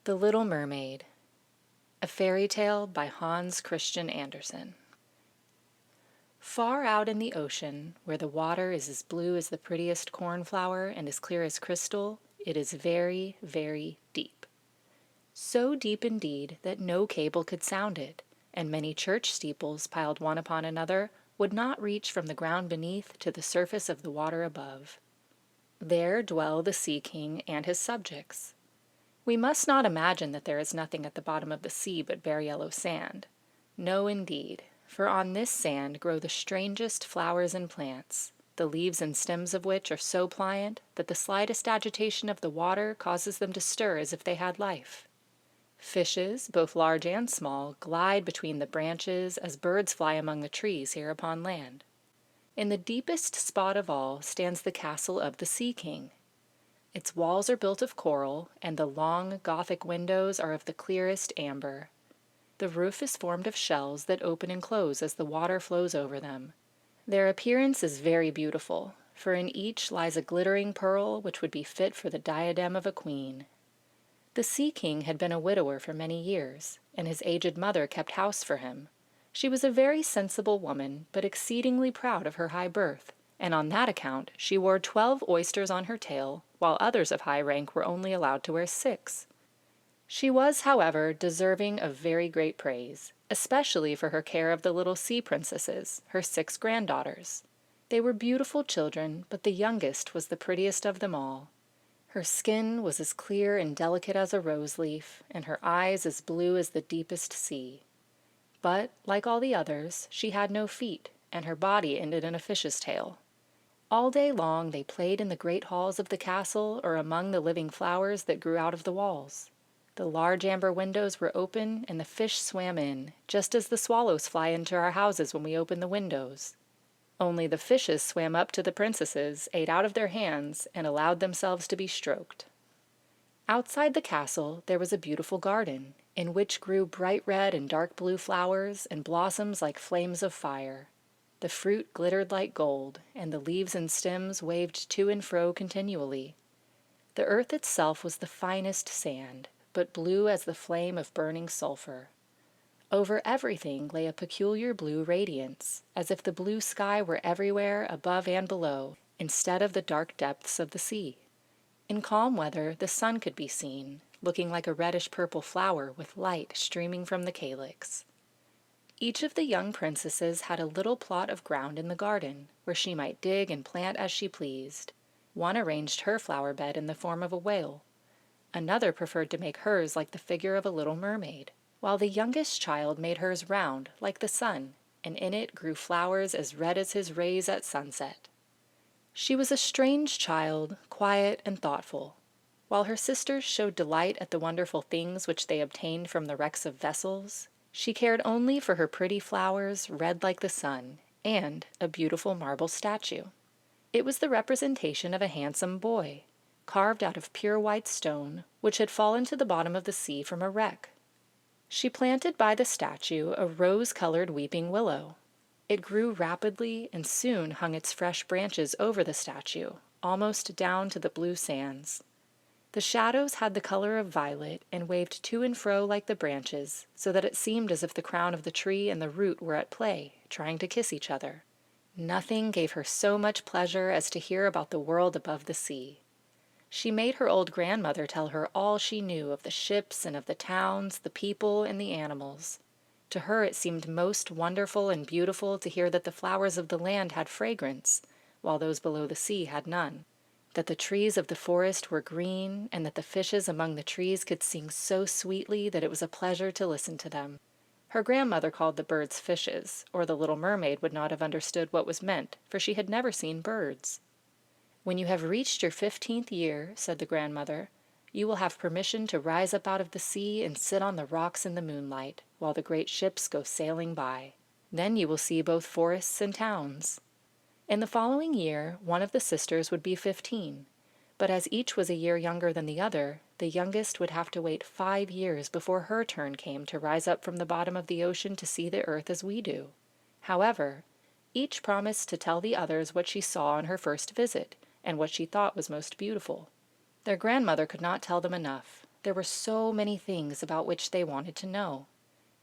The Little Mermaid, a fairy tale by Hans Christian Andersen. Far out in the ocean, where the water is as blue as the prettiest cornflower and as clear as crystal, it is very, very deep. So deep indeed that no cable could sound it, and many church steeples piled one upon another would not reach from the ground beneath to the surface of the water above. There dwell the Sea King and his subjects. We must not imagine that there is nothing at the bottom of the sea but bare yellow sand. No, indeed, for on this sand grow the strangest flowers and plants, the leaves and stems of which are so pliant that the slightest agitation of the water causes them to stir as if they had life. Fishes, both large and small, glide between the branches as birds fly among the trees here upon land. In the deepest spot of all stands the castle of the Sea King. Its walls are built of coral, and the long Gothic windows are of the clearest amber. The roof is formed of shells that open and close as the water flows over them. Their appearance is very beautiful, for in each lies a glittering pearl which would be fit for the diadem of a queen. The Sea King had been a widower for many years, and his aged mother kept house for him. She was a very sensible woman, but exceedingly proud of her high birth, and on that account she wore 12 oysters on her tail, while others of high rank were only allowed to wear 6. She was, however, deserving of very great praise, especially for her care of the little sea princesses, her 6 granddaughters. They were beautiful children, but the youngest was the prettiest of them all. Her skin was as clear and delicate as a rose leaf, and her eyes as blue as the deepest sea. But, like all the others, she had no feet, and her body ended in a fish's tail. All day long they played in the great halls of the castle or among the living flowers that grew out of the walls. The large amber windows were open, and the fish swam in, just as the swallows fly into our houses when we open the windows. Only the fishes swam up to the princesses, ate out of their hands, and allowed themselves to be stroked. Outside the castle there was a beautiful garden, in which grew bright red and dark blue flowers and blossoms like flames of fire. The fruit glittered like gold, and the leaves and stems waved to and fro continually. The earth itself was the finest sand, but blue as the flame of burning sulphur. Over everything lay a peculiar blue radiance, as if the blue sky were everywhere, above and below, instead of the dark depths of the sea. In calm weather the sun could be seen, looking like a reddish-purple flower with light streaming from the calyx. Each of the young princesses had a little plot of ground in the garden, where she might dig and plant as she pleased. One arranged her flower bed in the form of a whale. Another preferred to make hers like the figure of a little mermaid, while the youngest child made hers round, like the sun, and in it grew flowers as red as his rays at sunset. She was a strange child, quiet and thoughtful. While her sisters showed delight at the wonderful things which they obtained from the wrecks of vessels, she cared only for her pretty flowers, red like the sun, and a beautiful marble statue. It was the representation of a handsome boy, carved out of pure white stone, which had fallen to the bottom of the sea from a wreck. She planted by the statue a rose-colored weeping willow. It grew rapidly and soon hung its fresh branches over the statue, almost down to the blue sands. The shadows had the color of violet and waved to and fro like the branches, so that it seemed as if the crown of the tree and the root were at play, trying to kiss each other. Nothing gave her so much pleasure as to hear about the world above the sea. She made her old grandmother tell her all she knew of the ships and of the towns, the people and the animals. To her it seemed most wonderful and beautiful to hear that the flowers of the land had fragrance, while those below the sea had none, that the trees of the forest were green, and that the fishes among the trees could sing so sweetly that it was a pleasure to listen to them. Her grandmother called the birds fishes, or the little mermaid would not have understood what was meant, for she had never seen birds. "When you have reached your 15th year," said the grandmother, "you will have permission to rise up out of the sea and sit on the rocks in the moonlight, while the great ships go sailing by. Then you will see both forests and towns." In the following year, one of the sisters would be 15, but as each was a year younger than the other, the youngest would have to wait 5 years before her turn came to rise up from the bottom of the ocean to see the earth as we do. However, each promised to tell the others what she saw on her first visit, and what she thought was most beautiful. Their grandmother could not tell them enough. There were so many things about which they wanted to know.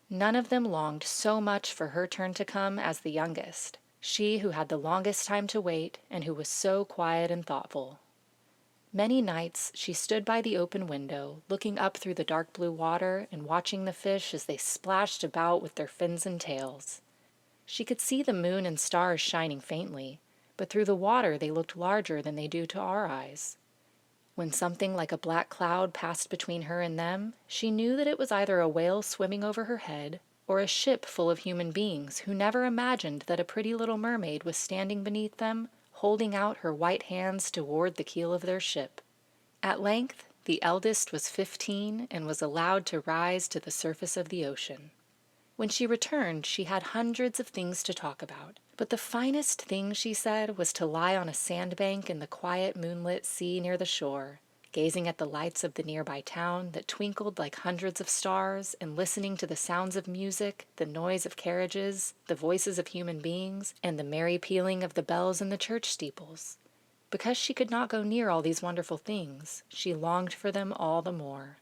None of them longed so much for her turn to come as the youngest, she who had the longest time to wait and who was so quiet and thoughtful. Many nights she stood by the open window, looking up through the dark blue water and watching the fish as they splashed about with their fins and tails. She could see the moon and stars shining faintly, but through the water they looked larger than they do to our eyes. When something like a black cloud passed between her and them, she knew that it was either a whale swimming over her head or a ship full of human beings who never imagined that a pretty little mermaid was standing beneath them, holding out her white hands toward the keel of their ship. At length, the eldest was 15 and was allowed to rise to the surface of the ocean. When she returned, she had hundreds of things to talk about, but the finest thing, she said, was to lie on a sandbank in the quiet moonlit sea near the shore, gazing at the lights of the nearby town that twinkled like hundreds of stars, and listening to the sounds of music, the noise of carriages, the voices of human beings, and the merry pealing of the bells in the church steeples. Because she could not go near all these wonderful things, she longed for them all the more.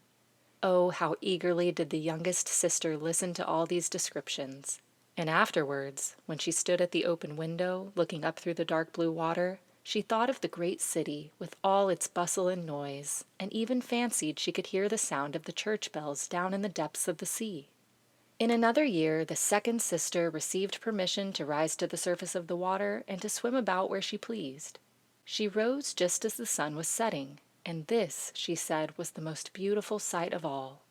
Oh, how eagerly did the youngest sister listen to all these descriptions. And afterwards, when she stood at the open window, looking up through the dark blue water, she thought of the great city with all its bustle and noise, and even fancied she could hear the sound of the church bells down in the depths of the sea. In another year, the second sister received permission to rise to the surface of the water and to swim about where she pleased. She rose just as the sun was setting, and this, she said, was the most beautiful sight of all.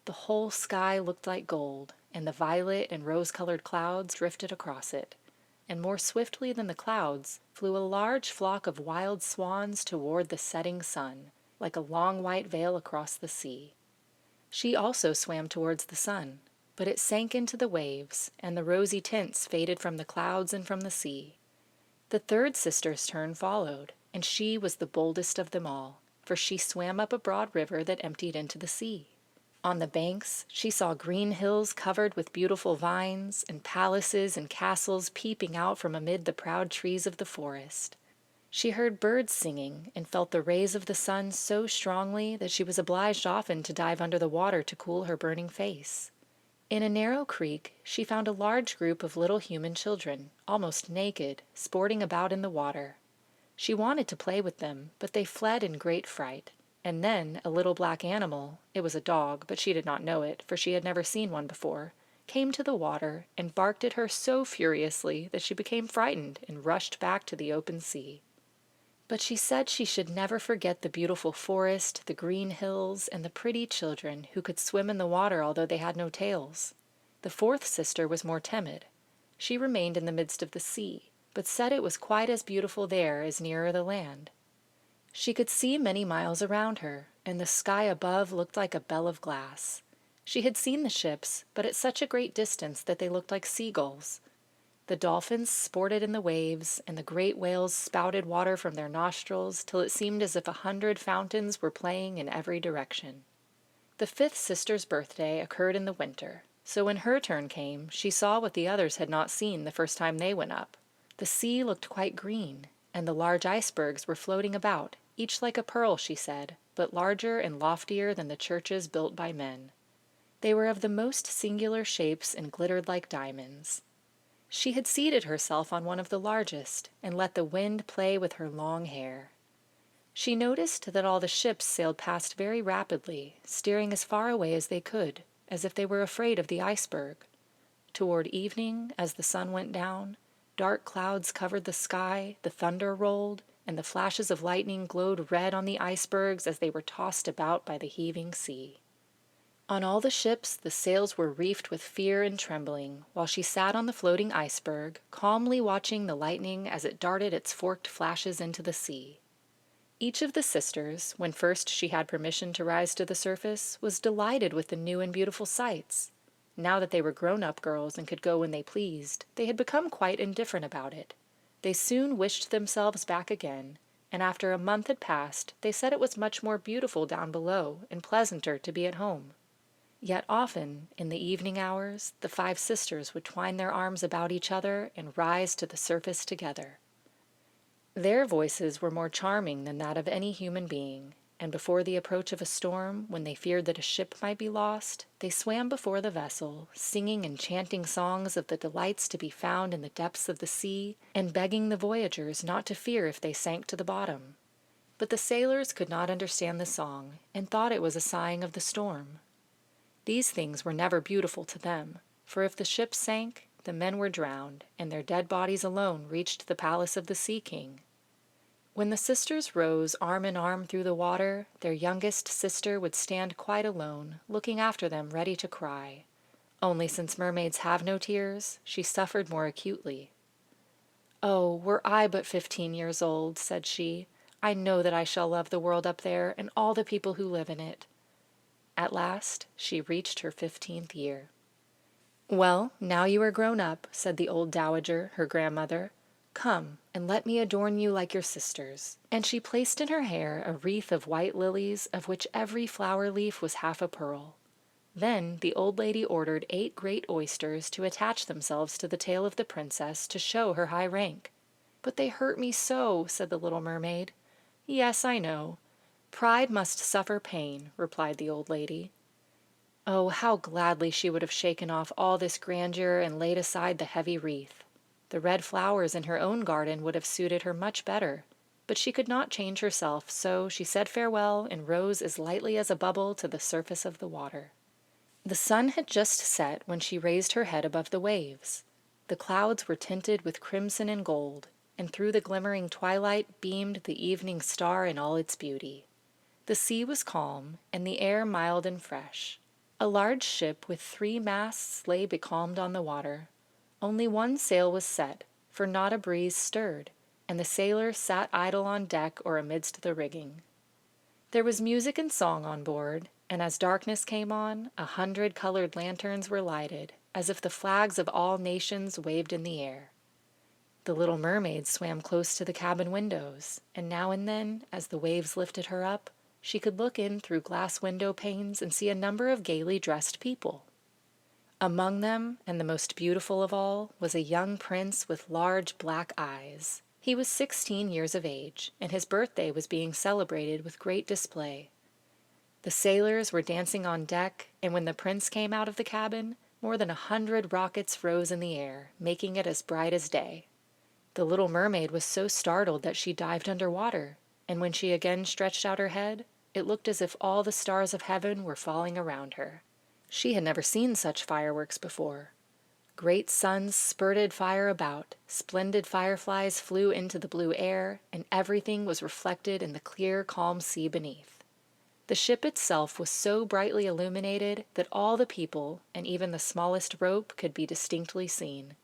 The whole sky looked like gold, and the violet and rose-colored clouds drifted across it, and more swiftly than the clouds flew a large flock of wild swans toward the setting sun, like a long white veil across the sea. She also swam towards the sun, but it sank into the waves, and the rosy tints faded from the clouds and from the sea. The third sister's turn followed, and she was the boldest of them all, for she swam up a broad river that emptied into the sea. On the banks she saw green hills covered with beautiful vines, and palaces and castles peeping out from amid the proud trees of the forest. She heard birds singing, and felt the rays of the sun so strongly that she was obliged often to dive under the water to cool her burning face. In a narrow creek she found a large group of little human children, almost naked, sporting about in the water. She wanted to play with them, but they fled in great fright. And then a little black animal, it was a dog, but she did not know it, for she had never seen one before, came to the water and barked at her so furiously that she became frightened and rushed back to the open sea. But she said she should never forget the beautiful forest, the green hills, and the pretty children who could swim in the water although they had no tails. The fourth sister was more timid. She remained in the midst of the sea, but said it was quite as beautiful there as nearer the land. She could see many miles around her, and the sky above looked like a bell of glass. She had seen the ships, but at such a great distance that they looked like seagulls. The dolphins sported in the waves, and the great whales spouted water from their nostrils till it seemed as if 100 fountains were playing in every direction. The fifth sister's birthday occurred in the winter, so when her turn came, she saw what the others had not seen the first time they went up. The sea looked quite green, and the large icebergs were floating about, each like a pearl, she said, but larger and loftier than the churches built by men. They were of the most singular shapes and glittered like diamonds. She had seated herself on one of the largest, and let the wind play with her long hair. She noticed that all the ships sailed past very rapidly, steering as far away as they could, as if they were afraid of the iceberg. Toward evening, as the sun went down, dark clouds covered the sky, the thunder rolled, and the flashes of lightning glowed red on the icebergs as they were tossed about by the heaving sea. On all the ships the sails were reefed with fear and trembling, while she sat on the floating iceberg, calmly watching the lightning as it darted its forked flashes into the sea. Each of the sisters, when first she had permission to rise to the surface, was delighted with the new and beautiful sights. Now that they were grown-up girls and could go when they pleased, they had become quite indifferent about it. They soon wished themselves back again, and after a month had passed, they said it was much more beautiful down below and pleasanter to be at home. Yet often, in the evening hours, the 5 sisters would twine their arms about each other and rise to the surface together. Their voices were more charming than that of any human being, and before the approach of a storm, when they feared that a ship might be lost, they swam before the vessel, singing and chanting songs of the delights to be found in the depths of the sea, and begging the voyagers not to fear if they sank to the bottom. But the sailors could not understand the song, and thought it was a sighing of the storm. These things were never beautiful to them, for if the ship sank, the men were drowned, and their dead bodies alone reached the palace of the Sea King. When the sisters rose arm in arm through the water, their youngest sister would stand quite alone, looking after them ready to cry. Only since mermaids have no tears, she suffered more acutely. "Oh, were I but 15 years old," said she, "I know that I shall love the world up there and all the people who live in it." At last she reached her 15th year. "Well, now you are grown up," said the old dowager, her grandmother. "Come, and let me adorn you like your sisters." And she placed in her hair a wreath of white lilies, of which every flower leaf was half a pearl. Then the old lady ordered 8 great oysters to attach themselves to the tail of the princess to show her high rank. "But they hurt me so," said the little mermaid. "Yes, I know. Pride must suffer pain," replied the old lady. Oh, how gladly she would have shaken off all this grandeur and laid aside the heavy wreath. The red flowers in her own garden would have suited her much better, but she could not change herself, so she said farewell and rose as lightly as a bubble to the surface of the water. The sun had just set when she raised her head above the waves. The clouds were tinted with crimson and gold, and through the glimmering twilight beamed the evening star in all its beauty. The sea was calm, and the air mild and fresh. A large ship with 3 masts lay becalmed on the water. Only one sail was set, for not a breeze stirred, and the sailors sat idle on deck or amidst the rigging. There was music and song on board, and as darkness came on, 100 colored lanterns were lighted, as if the flags of all nations waved in the air. The little mermaid swam close to the cabin windows, and now and then, as the waves lifted her up, she could look in through glass window panes and see a number of gaily dressed people. Among them, and the most beautiful of all, was a young prince with large black eyes. He was 16 years of age, and his birthday was being celebrated with great display. The sailors were dancing on deck, and when the prince came out of the cabin, more than 100 rockets rose in the air, making it as bright as day. The little mermaid was so startled that she dived under water, and when she again stretched out her head, it looked as if all the stars of heaven were falling around her. She had never seen such fireworks before. Great suns spurted fire about, splendid fireflies flew into the blue air, and everything was reflected in the clear, calm sea beneath. The ship itself was so brightly illuminated that all the people, and even the smallest rope, could be distinctly seen.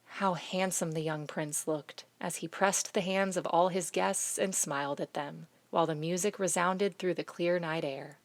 How handsome the young prince looked, as he pressed the hands of all his guests and smiled at them, while the music resounded through the clear night air.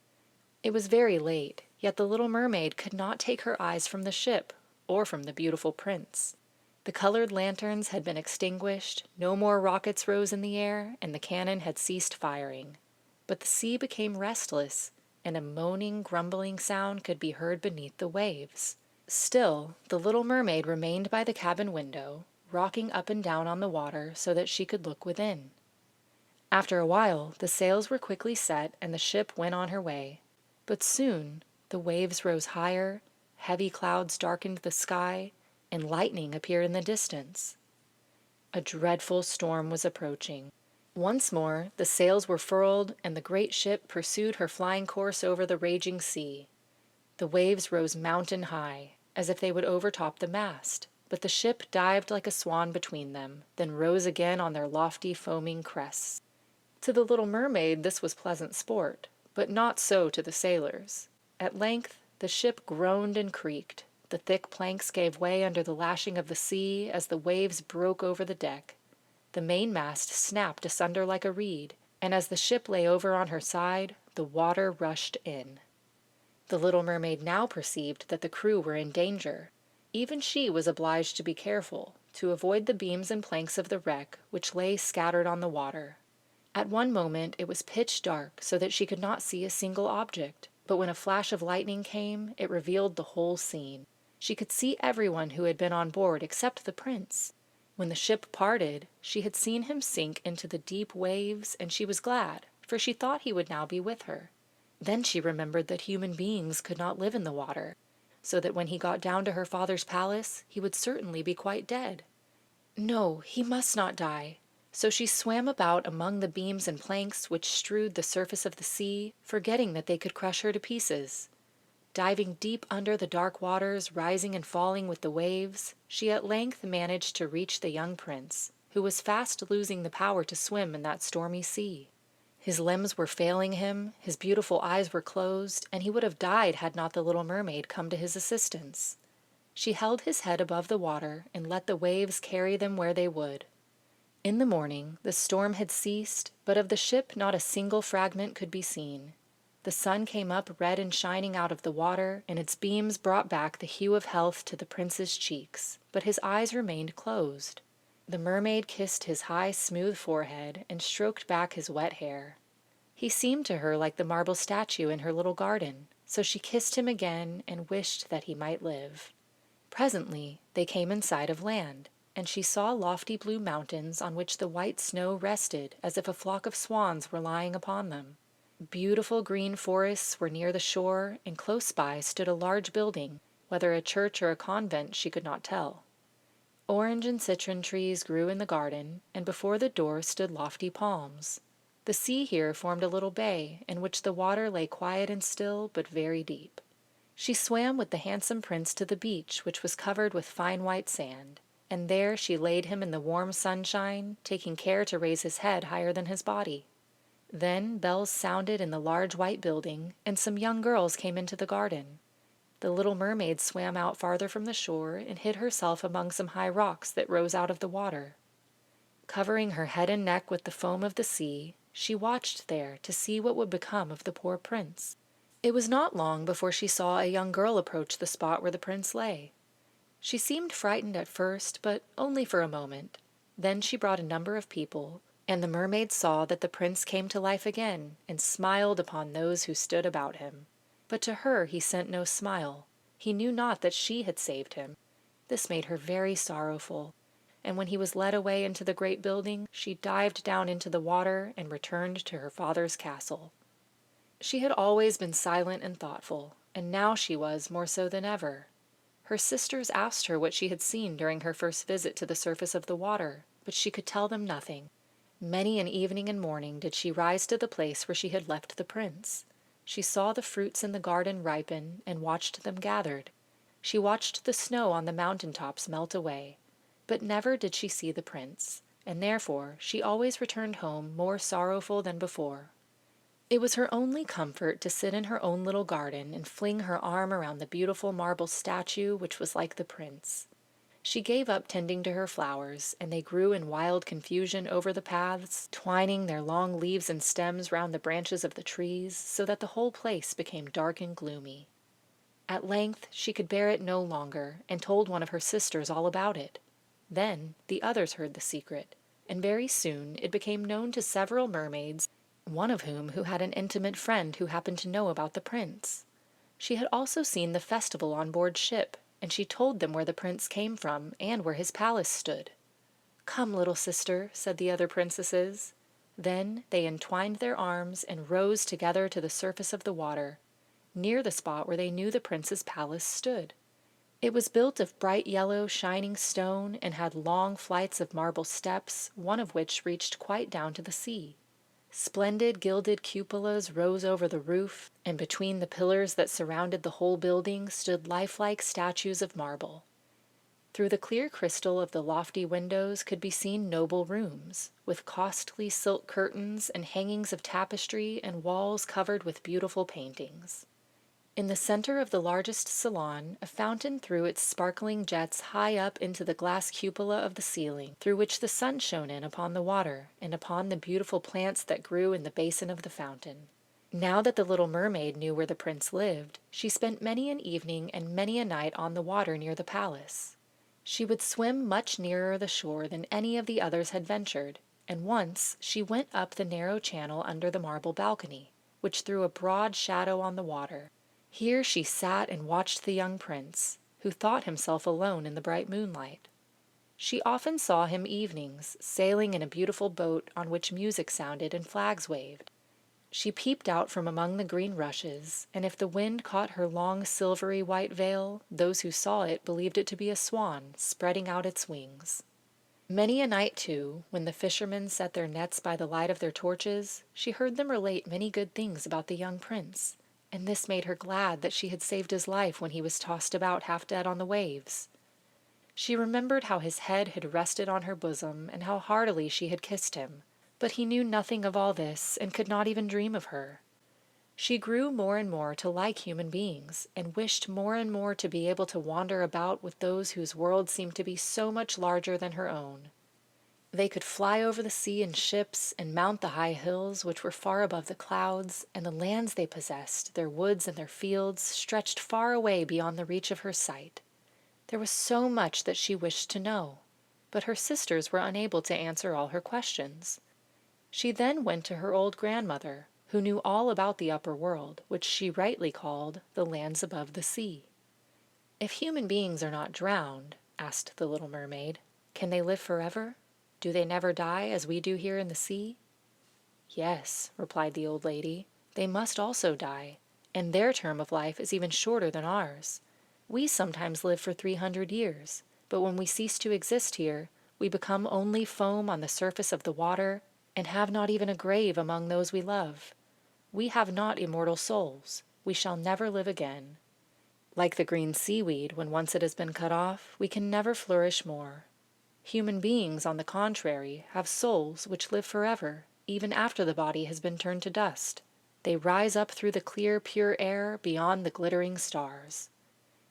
It was very late, yet the little mermaid could not take her eyes from the ship, or from the beautiful prince. The colored lanterns had been extinguished, no more rockets rose in the air, and the cannon had ceased firing. But the sea became restless, and a moaning, grumbling sound could be heard beneath the waves. Still, the little mermaid remained by the cabin window, rocking up and down on the water so that she could look within. After a while, the sails were quickly set, and the ship went on her way. But soon the waves rose higher, heavy clouds darkened the sky, and lightning appeared in the distance. A dreadful storm was approaching. Once more the sails were furled, and the great ship pursued her flying course over the raging sea. The waves rose mountain high, as if they would overtop the mast, but the ship dived like a swan between them, then rose again on their lofty foaming crests. To the little mermaid this was pleasant sport, but not so to the sailors. At length the ship groaned and creaked. The thick planks gave way under the lashing of the sea as the waves broke over the deck. The mainmast snapped asunder like a reed, and as the ship lay over on her side, the water rushed in. The little mermaid now perceived that the crew were in danger. Even she was obliged to be careful, to avoid the beams and planks of the wreck, which lay scattered on the water. At one moment it was pitch dark, so that she could not see a single object, but when a flash of lightning came, it revealed the whole scene. She could see everyone who had been on board except the prince. When the ship parted, she had seen him sink into the deep waves, and she was glad, for she thought he would now be with her. Then she remembered that human beings could not live in the water, so that when he got down to her father's palace, he would certainly be quite dead. No, he must not die. So she swam about among the beams and planks which strewed the surface of the sea, forgetting that they could crush her to pieces. Diving deep under the dark waters, rising and falling with the waves, she at length managed to reach the young prince, who was fast losing the power to swim in that stormy sea. His limbs were failing him, his beautiful eyes were closed, and he would have died had not the little mermaid come to his assistance. She held his head above the water and let the waves carry them where they would. In the morning the storm had ceased, but of the ship not a single fragment could be seen. The sun came up red and shining out of the water, and its beams brought back the hue of health to the prince's cheeks, but his eyes remained closed. The mermaid kissed his high, smooth forehead and stroked back his wet hair. He seemed to her like the marble statue in her little garden, so she kissed him again and wished that he might live. Presently they came in sight of land, and she saw lofty blue mountains on which the white snow rested as if a flock of swans were lying upon them. Beautiful green forests were near the shore, and close by stood a large building, whether a church or a convent she could not tell. Orange and citron trees grew in the garden, and before the door stood lofty palms. The sea here formed a little bay, in which the water lay quiet and still, but very deep. She swam with the handsome prince to the beach, which was covered with fine white sand, and there she laid him in the warm sunshine, taking care to raise his head higher than his body. Then bells sounded in the large white building, and some young girls came into the garden. The little mermaid swam out farther from the shore and hid herself among some high rocks that rose out of the water. Covering her head and neck with the foam of the sea, she watched there to see what would become of the poor prince. It was not long before she saw a young girl approach the spot where the prince lay. She seemed frightened at first, but only for a moment. Then she brought a number of people, and the mermaid saw that the prince came to life again and smiled upon those who stood about him. But to her he sent no smile. He knew not that she had saved him. This made her very sorrowful, and when he was led away into the great building, she dived down into the water and returned to her father's castle. She had always been silent and thoughtful, and now she was more so than ever. Her sisters asked her what she had seen during her first visit to the surface of the water, but she could tell them nothing. Many an evening and morning did she rise to the place where she had left the prince. She saw the fruits in the garden ripen and watched them gathered. She watched the snow on the mountain tops melt away, but never did she see the prince, and therefore she always returned home more sorrowful than before. It was her only comfort to sit in her own little garden and fling her arm around the beautiful marble statue which was like the prince. She gave up tending to her flowers, and they grew in wild confusion over the paths, twining their long leaves and stems round the branches of the trees, so that the whole place became dark and gloomy. At length she could bear it no longer, and told one of her sisters all about it. Then the others heard the secret, and very soon it became known to several mermaids, one of whom who had an intimate friend who happened to know about the prince. She had also seen the festival on board ship, and she told them where the prince came from and where his palace stood. "Come, little sister," said the other princesses. Then they entwined their arms and rose together to the surface of the water, near the spot where they knew the prince's palace stood. It was built of bright yellow, shining stone, and had long flights of marble steps, one of which reached quite down to the sea. Splendid gilded cupolas rose over the roof, and between the pillars that surrounded the whole building stood lifelike statues of marble. Through the clear crystal of the lofty windows could be seen noble rooms, with costly silk curtains and hangings of tapestry and walls covered with beautiful paintings. In the center of the largest salon, a fountain threw its sparkling jets high up into the glass cupola of the ceiling, through which the sun shone in upon the water and upon the beautiful plants that grew in the basin of the fountain. Now that the little mermaid knew where the prince lived, she spent many an evening and many a night on the water near the palace. She would swim much nearer the shore than any of the others had ventured, and once she went up the narrow channel under the marble balcony, which threw a broad shadow on the water. Here she sat and watched the young prince, who thought himself alone in the bright moonlight. She often saw him evenings, sailing in a beautiful boat on which music sounded and flags waved. She peeped out from among the green rushes, and if the wind caught her long silvery white veil, those who saw it believed it to be a swan spreading out its wings. Many a night, too, when the fishermen set their nets by the light of their torches, she heard them relate many good things about the young prince, and this made her glad that she had saved his life when he was tossed about half dead on the waves. She remembered how his head had rested on her bosom and how heartily she had kissed him, but he knew nothing of all this and could not even dream of her. She grew more and more to like human beings, and wished more and more to be able to wander about with those whose world seemed to be so much larger than her own. They could fly over the sea in ships and mount the high hills which were far above the clouds, and the lands they possessed, their woods and their fields, stretched far away beyond the reach of her sight. There was so much that she wished to know, but her sisters were unable to answer all her questions. She then went to her old grandmother, who knew all about the upper world, which she rightly called the lands above the sea. "If human beings are not drowned," asked the little mermaid, "can they live forever? Do they never die as we do here in the sea?" "Yes," replied the old lady, "they must also die, and their term of life is even shorter than ours. We sometimes live for 300 years, but when we cease to exist here, we become only foam on the surface of the water, and have not even a grave among those we love. We have not immortal souls. We shall never live again. Like the green seaweed, when once it has been cut off, we can never flourish more. Human beings, on the contrary, have souls which live forever, even after the body has been turned to dust. They rise up through the clear, pure air beyond the glittering stars.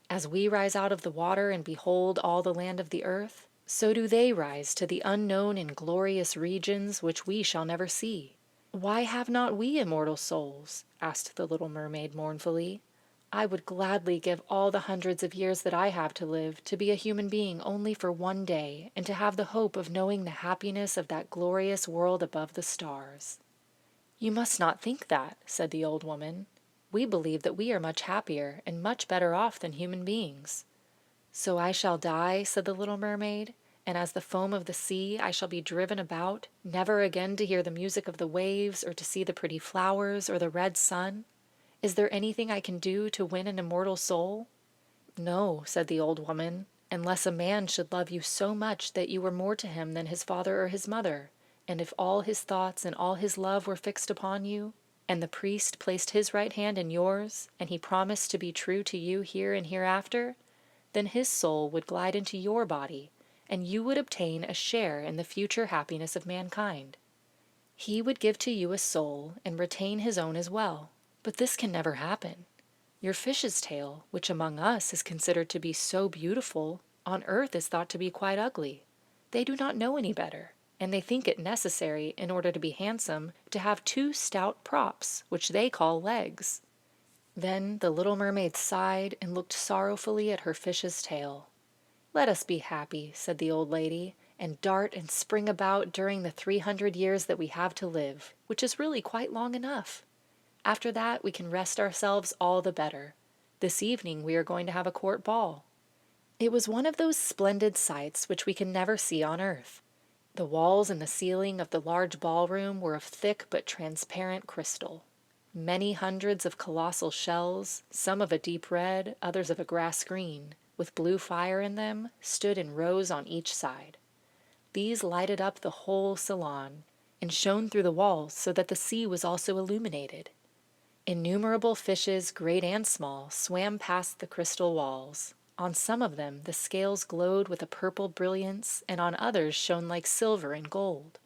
As we rise out of the water and behold all the land of the earth, so do they rise to the unknown and glorious regions which we shall never see. Why have not we immortal souls?" asked the little mermaid mournfully. "I would gladly give all the hundreds of years that I have to live to be a human being only for one day, and to have the hope of knowing the happiness of that glorious world above the stars." "You must not think that," said the old woman. "We believe that we are much happier and much better off than human beings." "So I shall die," said the little mermaid, "and as the foam of the sea I shall be driven about, never again to hear the music of the waves, or to see the pretty flowers, or the red sun? Is there anything I can do to win an immortal soul?" "No," said the old woman, "unless a man should love you so much that you were more to him than his father or his mother, and if all his thoughts and all his love were fixed upon you, and the priest placed his right hand in yours, and he promised to be true to you here and hereafter, then his soul would glide into your body, and you would obtain a share in the future happiness of mankind. He would give to you a soul and retain his own as well, but this can never happen. Your fish's tail, which among us is considered to be so beautiful, on earth is thought to be quite ugly. They do not know any better, and they think it necessary, in order to be handsome, to have two stout props, which they call legs." Then the little mermaid sighed and looked sorrowfully at her fish's tail. "Let us be happy," said the old lady, "and dart and spring about during the 300 years that we have to live, which is really quite long enough. After that we can rest ourselves all the better. This evening we are going to have a court ball." It was one of those splendid sights which we can never see on earth. The walls and the ceiling of the large ballroom were of thick but transparent crystal. Many hundreds of colossal shells, some of a deep red, others of a grass green, with blue fire in them, stood in rows on each side. These lighted up the whole salon, and shone through the walls so that the sea was also illuminated. Innumerable fishes, great and small, swam past the crystal walls. On some of them the scales glowed with a purple brilliance, and on others shone like silver and gold.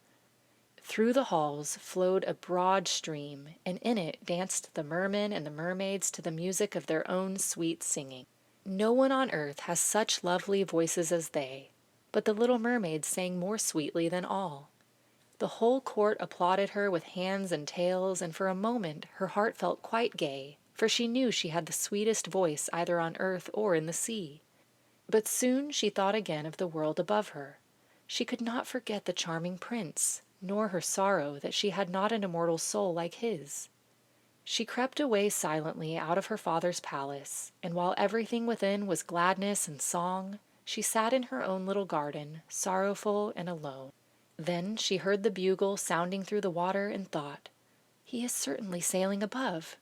Through the halls flowed a broad stream, and in it danced the mermen and the mermaids to the music of their own sweet singing. No one on earth has such lovely voices as they, but the little mermaid sang more sweetly than all. The whole court applauded her with hands and tails, and for a moment her heart felt quite gay, for she knew she had the sweetest voice either on earth or in the sea. But soon she thought again of the world above her. She could not forget the charming prince, nor her sorrow that she had not an immortal soul like his. She crept away silently out of her father's palace, and while everything within was gladness and song, she sat in her own little garden, sorrowful and alone. Then she heard the bugle sounding through the water and thought, He is certainly sailing above.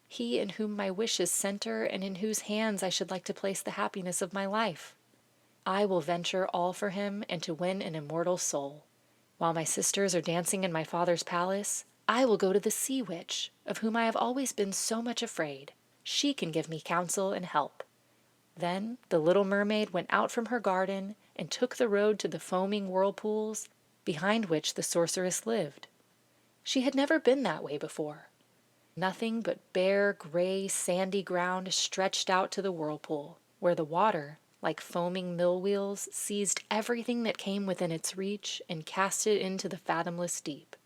He in whom my wishes center and in whose hands I should like to place the happiness of my life. I will venture all for him and to win an immortal soul. While my sisters are dancing in my father's palace, I will go to the sea witch, of whom I have always been so much afraid. She can give me counsel and help. Then the little mermaid went out from her garden and took the road to the foaming whirlpools, behind which the sorceress lived. She had never been that way before. Nothing but bare, gray, sandy ground stretched out to the whirlpool, where the water, like foaming mill wheels, seized everything that came within its reach and cast it into the fathomless deep.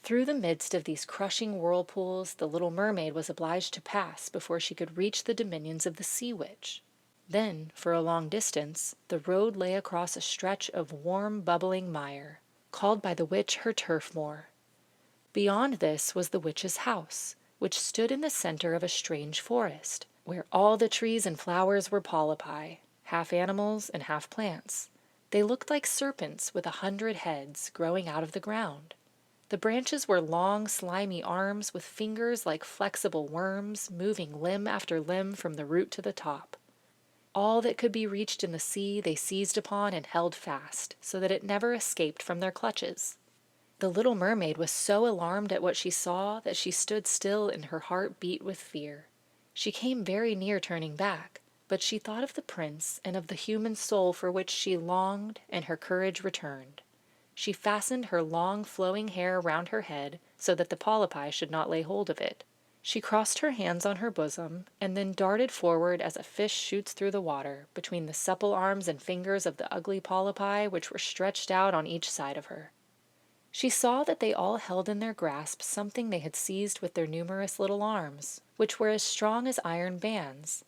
Through the midst of these crushing whirlpools the little mermaid was obliged to pass before she could reach the dominions of the sea witch. Then, for a long distance, the road lay across a stretch of warm, bubbling mire, called by the witch her turf moor. Beyond this was the witch's house, which stood in the center of a strange forest, where all the trees and flowers were polypi, half animals and half plants. They looked like serpents with 100 heads growing out of the ground. The branches were long, slimy arms with fingers like flexible worms, moving limb after limb from the root to the top. All that could be reached in the sea they seized upon and held fast, so that it never escaped from their clutches. The little mermaid was so alarmed at what she saw that she stood still and her heart beat with fear. She came very near turning back, but she thought of the prince and of the human soul for which she longed, and her courage returned. She fastened her long flowing hair round her head so that the polypi should not lay hold of it. She crossed her hands on her bosom, and then darted forward as a fish shoots through the water, between the supple arms and fingers of the ugly polypi which were stretched out on each side of her. She saw that they all held in their grasp something they had seized with their numerous little arms, which were as strong as iron bands.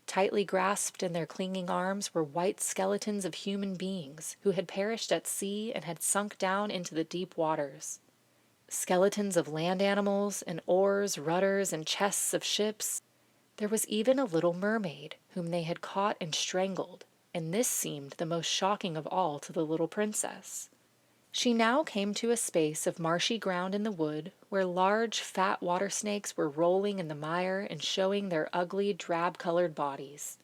Tightly grasped in their clinging arms were white skeletons of human beings who had perished at sea and had sunk down into the deep waters. Skeletons of land animals, and oars, rudders, and chests of ships. There was even a little mermaid, whom they had caught and strangled, and this seemed the most shocking of all to the little princess. She now came to a space of marshy ground in the wood, where large, fat water snakes were rolling in the mire and showing their ugly, drab-colored bodies.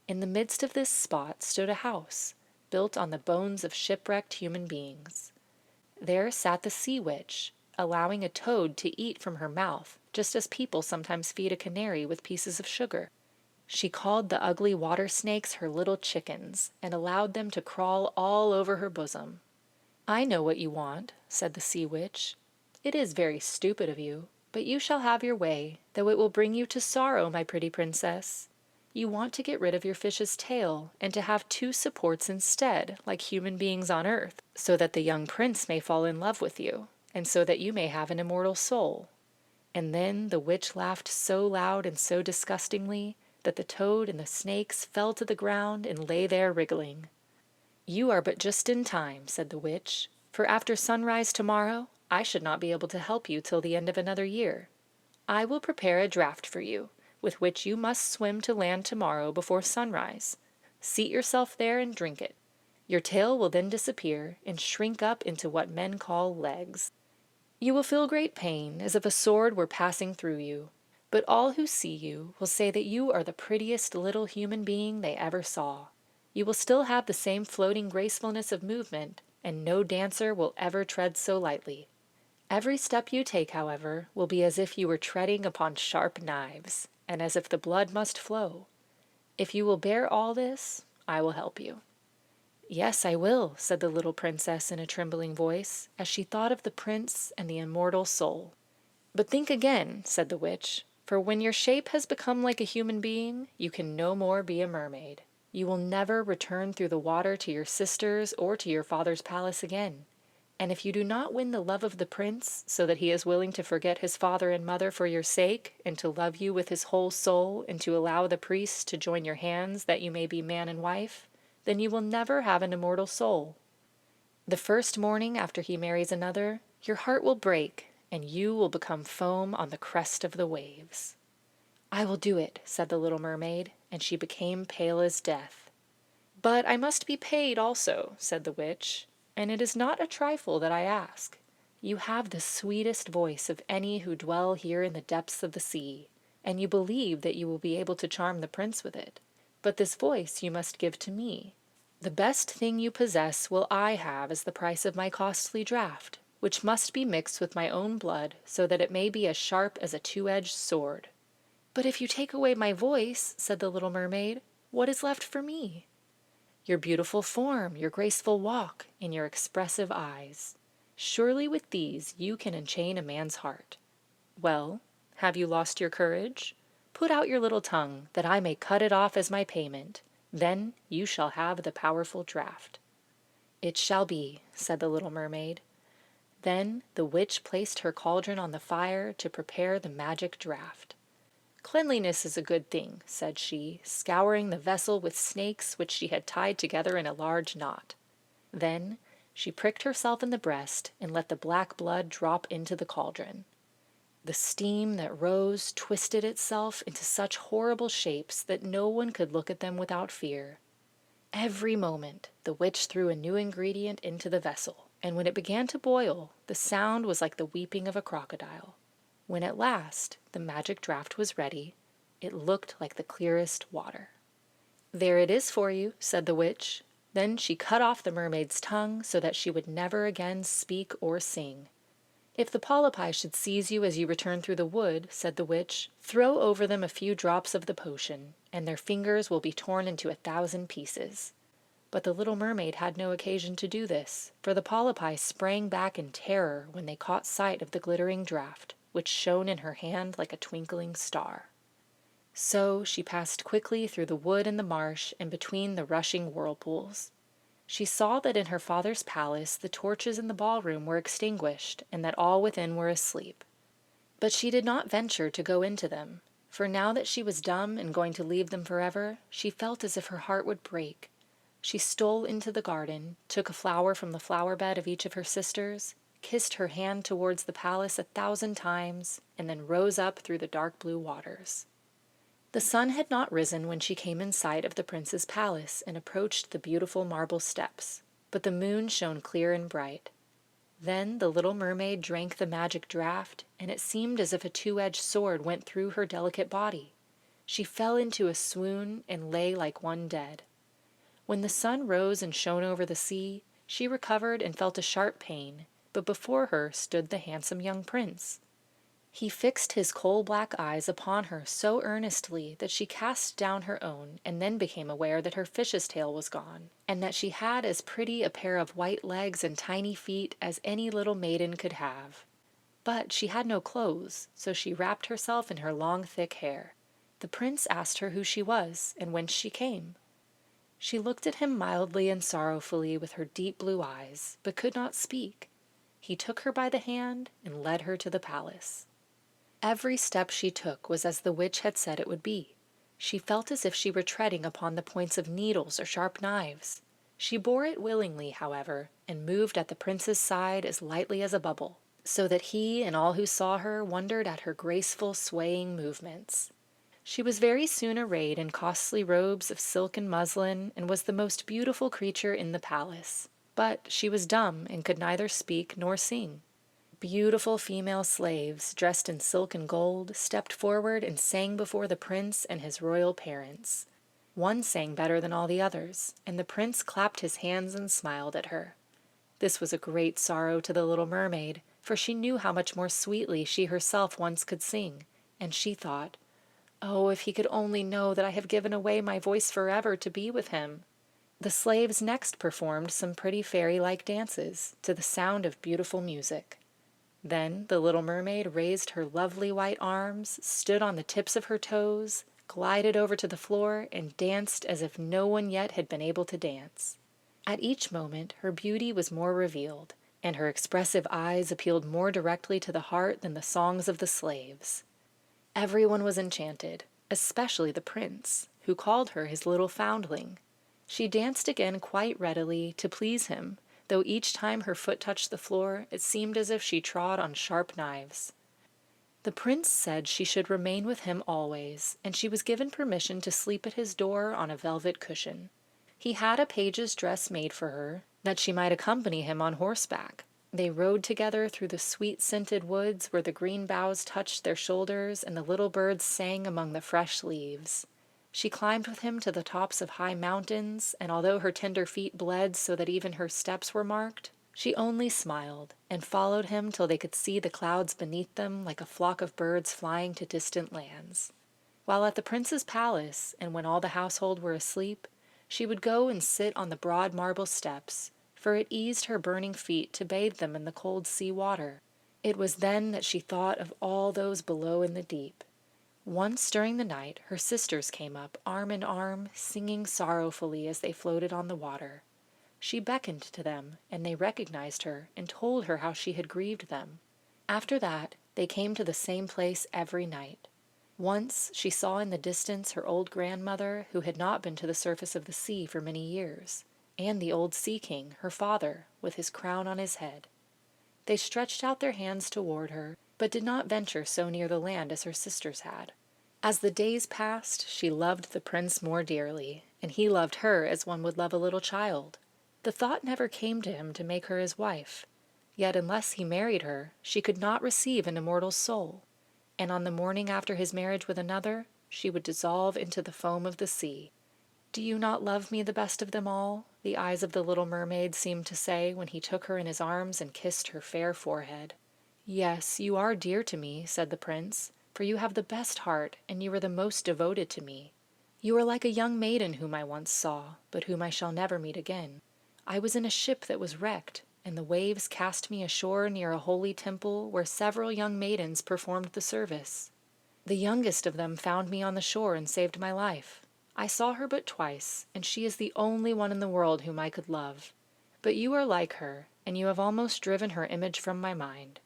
In the midst of this spot stood a house, built on the bones of shipwrecked human beings. There sat the sea witch, allowing a toad to eat from her mouth, just as people sometimes feed a canary with pieces of sugar. She called the ugly water snakes her little chickens, and allowed them to crawl all over her bosom. "I know what you want," said the sea witch. "It is very stupid of you, but you shall have your way, though it will bring you to sorrow, my pretty princess. You want to get rid of your fish's tail, and to have 2 supports instead, like human beings on earth, so that the young prince may fall in love with you, and so that you may have an immortal soul." And then the witch laughed so loud and so disgustingly that the toad and the snakes fell to the ground and lay there wriggling. "You are but just in time," said the witch, "for after sunrise tomorrow I should not be able to help you till the end of another year. I will prepare a draught for you, with which you must swim to land tomorrow before sunrise. Seat yourself there and drink it. Your tail will then disappear and shrink up into what men call legs. You will feel great pain, as if a sword were passing through you, but all who see you will say that you are the prettiest little human being they ever saw. You will still have the same floating gracefulness of movement, and no dancer will ever tread so lightly. Every step you take, however, will be as if you were treading upon sharp knives, and as if the blood must flow. If you will bear all this, I will help you." "Yes, I will," said the little princess in a trembling voice, as she thought of the prince and the immortal soul. "But think again," said the witch, "for when your shape has become like a human being, you can no more be a mermaid. You will never return through the water to your sisters or to your father's palace again. And if you do not win the love of the prince, so that he is willing to forget his father and mother for your sake, and to love you with his whole soul, and to allow the priests to join your hands that you may be man and wife, then you will never have an immortal soul. The first morning after he marries another, your heart will break, and you will become foam on the crest of the waves." "I will do it," said the little mermaid, and she became pale as death. "But I must be paid also," said the witch, "and it is not a trifle that I ask. You have the sweetest voice of any who dwell here in the depths of the sea, and you believe that you will be able to charm the prince with it. But this voice you must give to me. The best thing you possess will I have as the price of my costly draught, which must be mixed with my own blood so that it may be as sharp as a two-edged sword." "But if you take away my voice," said the little mermaid, "what is left for me?" "Your beautiful form, your graceful walk, and your expressive eyes. Surely with these you can enchain a man's heart. Well, have you lost your courage? Put out your little tongue, that I may cut it off as my payment. Then you shall have the powerful draught." "It shall be," said the little mermaid. Then the witch placed her cauldron on the fire to prepare the magic draught. "Cleanliness is a good thing," said she, scouring the vessel with snakes which she had tied together in a large knot. Then she pricked herself in the breast and let the black blood drop into the cauldron. The steam that rose twisted itself into such horrible shapes that no one could look at them without fear. Every moment the witch threw a new ingredient into the vessel, and when it began to boil, the sound was like the weeping of a crocodile. When at last the magic draught was ready, it looked like the clearest water. "There it is for you," said the witch. Then she cut off the mermaid's tongue so that she would never again speak or sing. "If the polypi should seize you as you return through the wood," said the witch, "throw over them a few drops of the potion, and their fingers will be torn into 1,000 pieces." But the little mermaid had no occasion to do this, for the polypi sprang back in terror when they caught sight of the glittering draught, which shone in her hand like a twinkling star. So she passed quickly through the wood and the marsh and between the rushing whirlpools. She saw that in her father's palace the torches in the ballroom were extinguished and that all within were asleep. But she did not venture to go into them, for now that she was dumb and going to leave them forever, she felt as if her heart would break. She stole into the garden, took a flower from the flower bed of each of her sisters, kissed her hand towards the palace 1,000 times, and then rose up through the dark blue waters. The sun had not risen when she came in sight of the prince's palace and approached the beautiful marble steps, but the moon shone clear and bright. Then the little mermaid drank the magic draught, and it seemed as if a two-edged sword went through her delicate body. She fell into a swoon and lay like one dead. When the sun rose and shone over the sea, she recovered and felt a sharp pain, but before her stood the handsome young prince. He fixed his coal-black eyes upon her so earnestly that she cast down her own and then became aware that her fish's tail was gone, and that she had as pretty a pair of white legs and tiny feet as any little maiden could have. But she had no clothes, so she wrapped herself in her long thick hair. The prince asked her who she was and whence she came. She looked at him mildly and sorrowfully with her deep blue eyes, but could not speak. He took her by the hand and led her to the palace. Every step she took was as the witch had said it would be. She felt as if she were treading upon the points of needles or sharp knives. She bore it willingly, however, and moved at the prince's side as lightly as a bubble, so that he and all who saw her wondered at her graceful, swaying movements. She was very soon arrayed in costly robes of silk and muslin, and was the most beautiful creature in the palace. But she was dumb and could neither speak nor sing. Beautiful female slaves, dressed in silk and gold, stepped forward and sang before the prince and his royal parents. One sang better than all the others, and the prince clapped his hands and smiled at her. This was a great sorrow to the little mermaid, for she knew how much more sweetly she herself once could sing, and she thought, "Oh, if he could only know that I have given away my voice forever to be with him." The slaves next performed some pretty fairy-like dances, to the sound of beautiful music. Then the little mermaid raised her lovely white arms, stood on the tips of her toes, glided over to the floor, and danced as if no one yet had been able to dance. At each moment her beauty was more revealed, and her expressive eyes appealed more directly to the heart than the songs of the slaves. Everyone was enchanted, especially the prince, who called her his little foundling. She danced again quite readily to please him, though each time her foot touched the floor it seemed as if she trod on sharp knives. The prince said she should remain with him always, and she was given permission to sleep at his door on a velvet cushion. He had a page's dress made for her, that she might accompany him on horseback, They rode together through the sweet-scented woods where the green boughs touched their shoulders and the little birds sang among the fresh leaves. She climbed with him to the tops of high mountains, and although her tender feet bled so that even her steps were marked, she only smiled and followed him till they could see the clouds beneath them like a flock of birds flying to distant lands. While at the prince's palace, and when all the household were asleep, she would go and sit on the broad marble steps, for it eased her burning feet to bathe them in the cold sea water. It was then that she thought of all those below in the deep. Once during the night her sisters came up, arm in arm, singing sorrowfully as they floated on the water. She beckoned to them, and they recognized her and told her how she had grieved them. After that, they came to the same place every night. Once she saw in the distance her old grandmother, who had not been to the surface of the sea for many years, and the old sea king, her father, with his crown on his head. They stretched out their hands toward her, but did not venture so near the land as her sisters had. As the days passed, she loved the prince more dearly, and he loved her as one would love a little child. The thought never came to him to make her his wife, yet unless he married her, she could not receive an immortal soul, and on the morning after his marriage with another, she would dissolve into the foam of the sea. "Do you not love me the best of them all?" the eyes of the little mermaid seemed to say when he took her in his arms and kissed her fair forehead. "Yes, you are dear to me," said the prince, "for you have the best heart, and you are the most devoted to me. You are like a young maiden whom I once saw, but whom I shall never meet again. I was in a ship that was wrecked, and the waves cast me ashore near a holy temple where several young maidens performed the service. The youngest of them found me on the shore and saved my life. I saw her but twice, and she is the only one in the world whom I could love. But you are like her, and you have almost driven her image from my mind.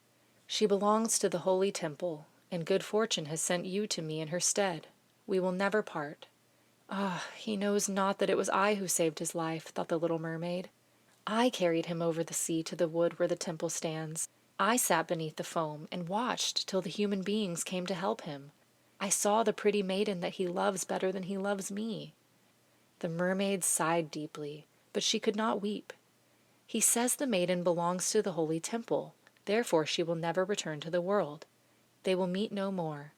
She belongs to the holy temple, and good fortune has sent you to me in her stead. We will never part." "Ah, he knows not that it was I who saved his life," thought the little mermaid. "I carried him over the sea to the wood where the temple stands. I sat beneath the foam and watched till the human beings came to help him. I saw the pretty maiden that he loves better than he loves me." The mermaid sighed deeply, but she could not weep. "He says the maiden belongs to the holy temple, therefore she will never return to the world. They will meet no more.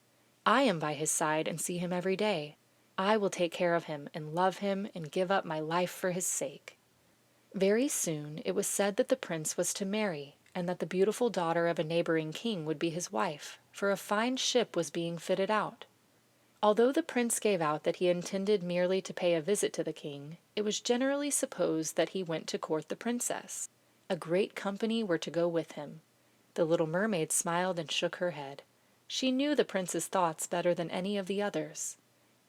I am by his side and see him every day. I will take care of him and love him and give up my life for his sake." Very soon it was said that the prince was to marry, and that the beautiful daughter of a neighboring king would be his wife, for a fine ship was being fitted out. Although the prince gave out that he intended merely to pay a visit to the king, it was generally supposed that he went to court the princess. A great company were to go with him. The little mermaid smiled and shook her head. She knew the prince's thoughts better than any of the others.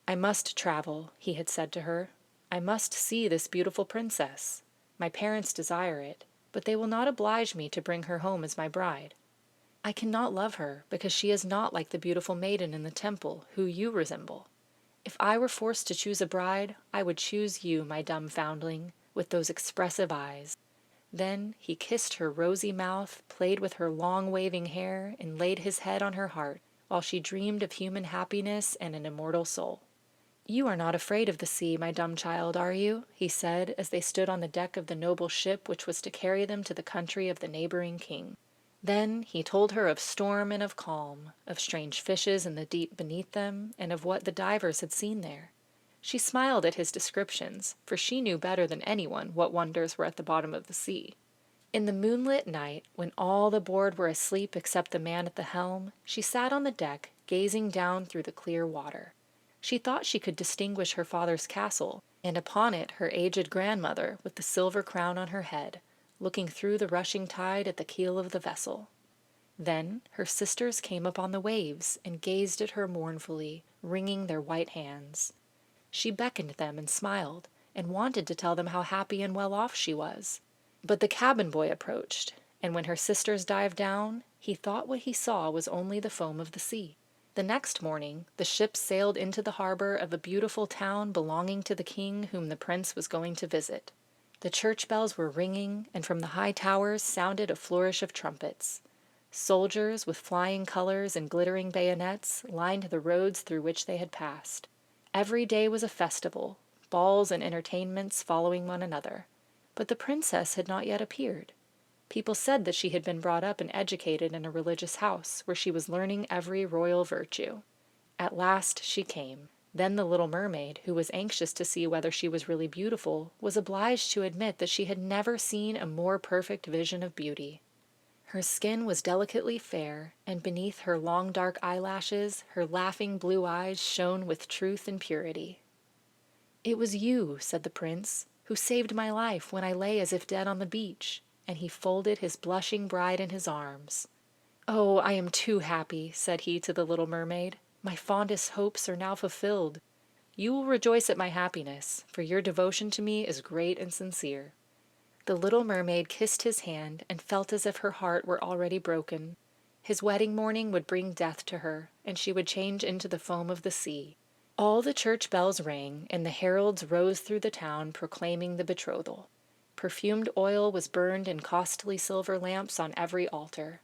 "I must travel," he had said to her. "I must see this beautiful princess. My parents desire it, but they will not oblige me to bring her home as my bride. I cannot love her, because she is not like the beautiful maiden in the temple, who you resemble. If I were forced to choose a bride, I would choose you, my dumb foundling, with those expressive eyes." Then he kissed her rosy mouth, played with her long waving hair, and laid his head on her heart, while she dreamed of human happiness and an immortal soul. "You are not afraid of the sea, my dumb child, are you?" he said, as they stood on the deck of the noble ship which was to carry them to the country of the neighboring king. Then he told her of storm and of calm, of strange fishes in the deep beneath them, and of what the divers had seen there. She smiled at his descriptions, for she knew better than anyone what wonders were at the bottom of the sea. In the moonlit night, when all the board were asleep except the man at the helm, she sat on the deck, gazing down through the clear water. She thought she could distinguish her father's castle, and upon it her aged grandmother with the silver crown on her head, looking through the rushing tide at the keel of the vessel. Then her sisters came up on the waves and gazed at her mournfully, wringing their white hands. She beckoned them and smiled, and wanted to tell them how happy and well off she was. But the cabin boy approached, and when her sisters dived down, he thought what he saw was only the foam of the sea. The next morning the ship sailed into the harbor of a beautiful town belonging to the king whom the prince was going to visit. The church bells were ringing, and from the high towers sounded a flourish of trumpets. Soldiers with flying colors and glittering bayonets lined the roads through which they had passed. Every day was a festival, balls and entertainments following one another. But the princess had not yet appeared. People said that she had been brought up and educated in a religious house where she was learning every royal virtue. At last she came. Then the little mermaid, who was anxious to see whether she was really beautiful, was obliged to admit that she had never seen a more perfect vision of beauty. Her skin was delicately fair, and beneath her long dark eyelashes, her laughing blue eyes shone with truth and purity. "It was you," said the prince, "who saved my life when I lay as if dead on the beach," and he folded his blushing bride in his arms. "Oh, I am too happy," said he to the little mermaid. "My fondest hopes are now fulfilled. You will rejoice at my happiness, for your devotion to me is great and sincere." The little mermaid kissed his hand and felt as if her heart were already broken. His wedding morning would bring death to her, and she would change into the foam of the sea. All the church bells rang, and the heralds rose through the town proclaiming the betrothal. Perfumed oil was burned in costly silver lamps on every altar.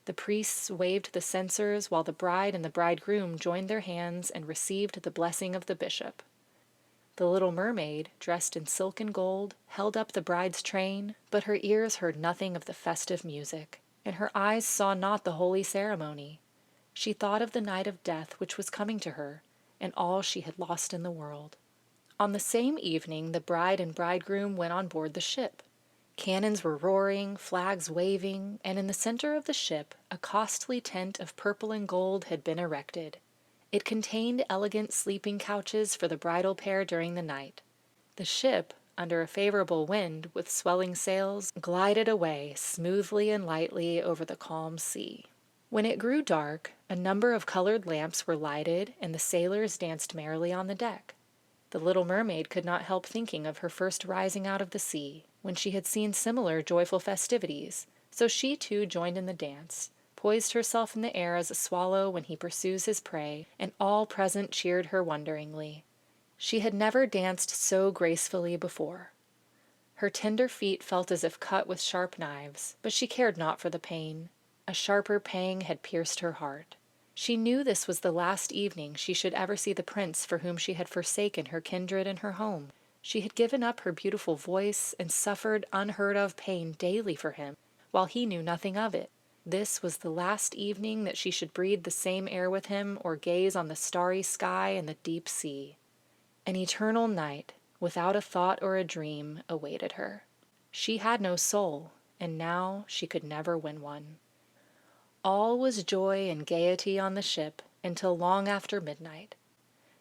The priests waved the censers while the bride and the bridegroom joined their hands and received the blessing of the bishop. The little mermaid, dressed in silk and gold, held up the bride's train, but her ears heard nothing of the festive music, and her eyes saw not the holy ceremony. She thought of the night of death which was coming to her, and all she had lost in the world. On the same evening the bride and bridegroom went on board the ship. Cannons were roaring, flags waving, and in the center of the ship a costly tent of purple and gold had been erected. It contained elegant sleeping couches for the bridal pair during the night. The ship, under a favorable wind, with swelling sails, glided away smoothly and lightly over the calm sea. When it grew dark, a number of colored lamps were lighted, and the sailors danced merrily on the deck. The little mermaid could not help thinking of her first rising out of the sea, when she had seen similar joyful festivities, so she too joined in the dance, poised herself in the air as a swallow when he pursues his prey, and all present cheered her wonderingly. She had never danced so gracefully before. Her tender feet felt as if cut with sharp knives, but she cared not for the pain. A sharper pang had pierced her heart. She knew this was the last evening she should ever see the prince for whom she had forsaken her kindred and her home. She had given up her beautiful voice and suffered unheard-of pain daily for him, while he knew nothing of it. This was the last evening that she should breathe the same air with him or gaze on the starry sky and the deep sea. An eternal night, without a thought or a dream, awaited her. She had no soul, and now she could never win one. All was joy and gaiety on the ship until long after midnight.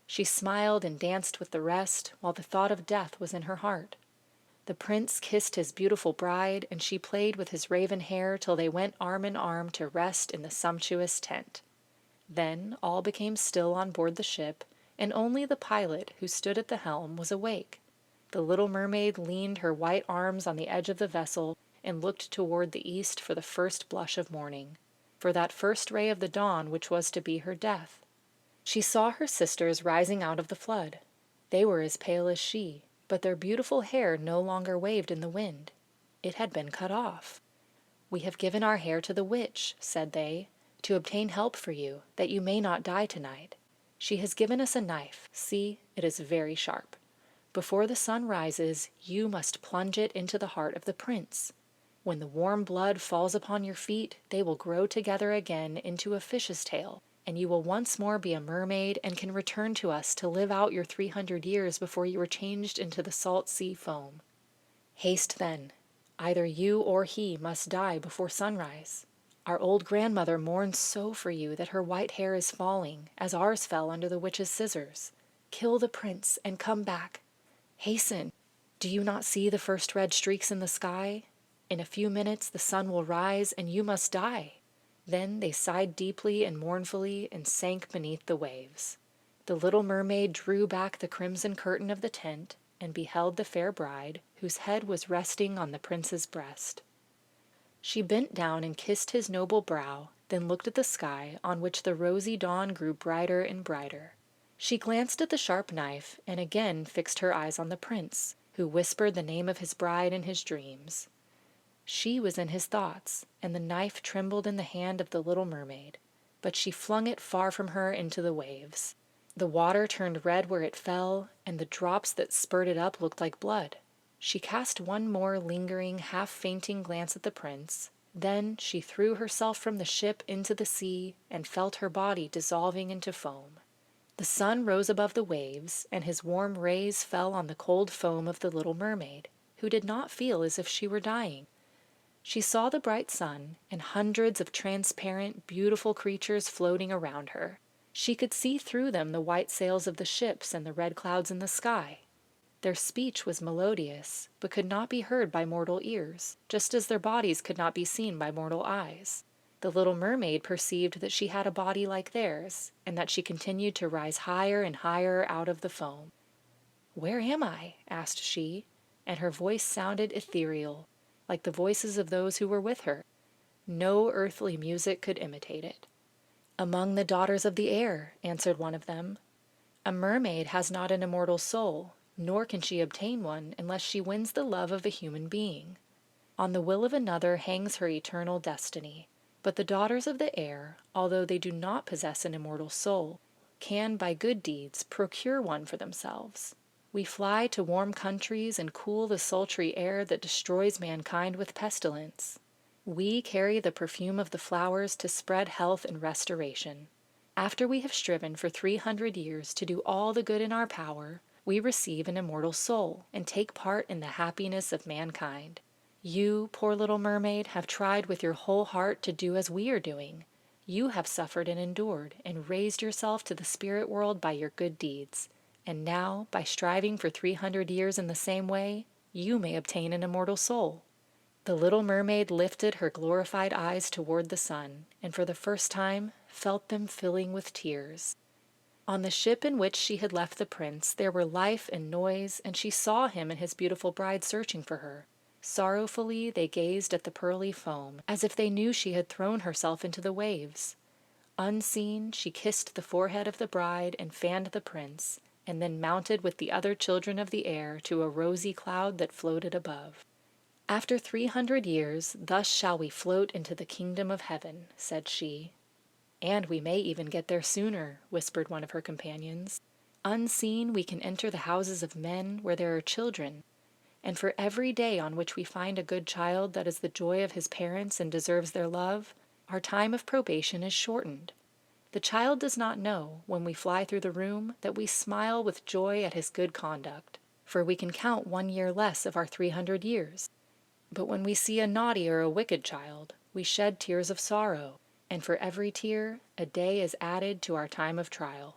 She smiled and danced with the rest, while the thought of death was in her heart. The prince kissed his beautiful bride, and she played with his raven hair till they went arm in arm to rest in the sumptuous tent. Then all became still on board the ship, and only the pilot, who stood at the helm, was awake. The little mermaid leaned her white arms on the edge of the vessel and looked toward the east for the first blush of morning, for that first ray of the dawn which was to be her death. She saw her sisters rising out of the flood. They were as pale as she, but their beautiful hair no longer waved in the wind. It had been cut off. "We have given our hair to the witch," said they, "to obtain help for you, that you may not die tonight. She has given us a knife. See, it is very sharp. Before the sun rises, you must plunge it into the heart of the prince. When the warm blood falls upon your feet, they will grow together again into a fish's tail, and you will once more be a mermaid and can return to us to live out your 300 years before you are changed into the salt sea foam. Haste then. Either you or he must die before sunrise. Our old grandmother mourns so for you that her white hair is falling, as ours fell under the witch's scissors. Kill the prince and come back. Hasten. Do you not see the first red streaks in the sky? In a few minutes the sun will rise, and you must die." Then they sighed deeply and mournfully and sank beneath the waves. The little mermaid drew back the crimson curtain of the tent and beheld the fair bride, whose head was resting on the prince's breast. She bent down and kissed his noble brow, then looked at the sky, on which the rosy dawn grew brighter and brighter. She glanced at the sharp knife and again fixed her eyes on the prince, who whispered the name of his bride in his dreams. She was in his thoughts, and the knife trembled in the hand of the little mermaid, but she flung it far from her into the waves. The water turned red where it fell, and the drops that spurted up looked like blood. She cast one more lingering, half-fainting glance at the prince. Then she threw herself from the ship into the sea and felt her body dissolving into foam. The sun rose above the waves, and his warm rays fell on the cold foam of the little mermaid, who did not feel as if she were dying. She saw the bright sun and hundreds of transparent, beautiful creatures floating around her. She could see through them the white sails of the ships and the red clouds in the sky. Their speech was melodious, but could not be heard by mortal ears, just as their bodies could not be seen by mortal eyes. The little mermaid perceived that she had a body like theirs, and that she continued to rise higher and higher out of the foam. "Where am I?" asked she, and her voice sounded ethereal, like the voices of those who were with her. No earthly music could imitate it. "Among the daughters of the air," answered one of them. "A mermaid has not an immortal soul, nor can she obtain one unless she wins the love of a human being. On the will of another hangs her eternal destiny. But the daughters of the air, although they do not possess an immortal soul, can by good deeds procure one for themselves. We fly to warm countries and cool the sultry air that destroys mankind with pestilence. We carry the perfume of the flowers to spread health and restoration. After we have striven for 300 years to do all the good in our power, we receive an immortal soul and take part in the happiness of mankind. You, poor little mermaid, have tried with your whole heart to do as we are doing. You have suffered and endured, and raised yourself to the spirit world by your good deeds. And now, by striving for 300 years in the same way, you may obtain an immortal soul." The little mermaid lifted her glorified eyes toward the sun, and for the first time felt them filling with tears. On the ship in which she had left the prince there were life and noise, and she saw him and his beautiful bride searching for her. Sorrowfully they gazed at the pearly foam, as if they knew she had thrown herself into the waves. Unseen, she kissed the forehead of the bride and fanned the prince, and then mounted with the other children of the air to a rosy cloud that floated above. "After 300 years, thus shall we float into the kingdom of heaven," said she. "And we may even get there sooner," whispered one of her companions. "Unseen, we can enter the houses of men where there are children, and for every day on which we find a good child that is the joy of his parents and deserves their love, our time of probation is shortened. The child does not know, when we fly through the room, that we smile with joy at his good conduct, for we can count 1 year less of our 300 years. But when we see a naughty or a wicked child, we shed tears of sorrow, and for every tear, a day is added to our time of trial."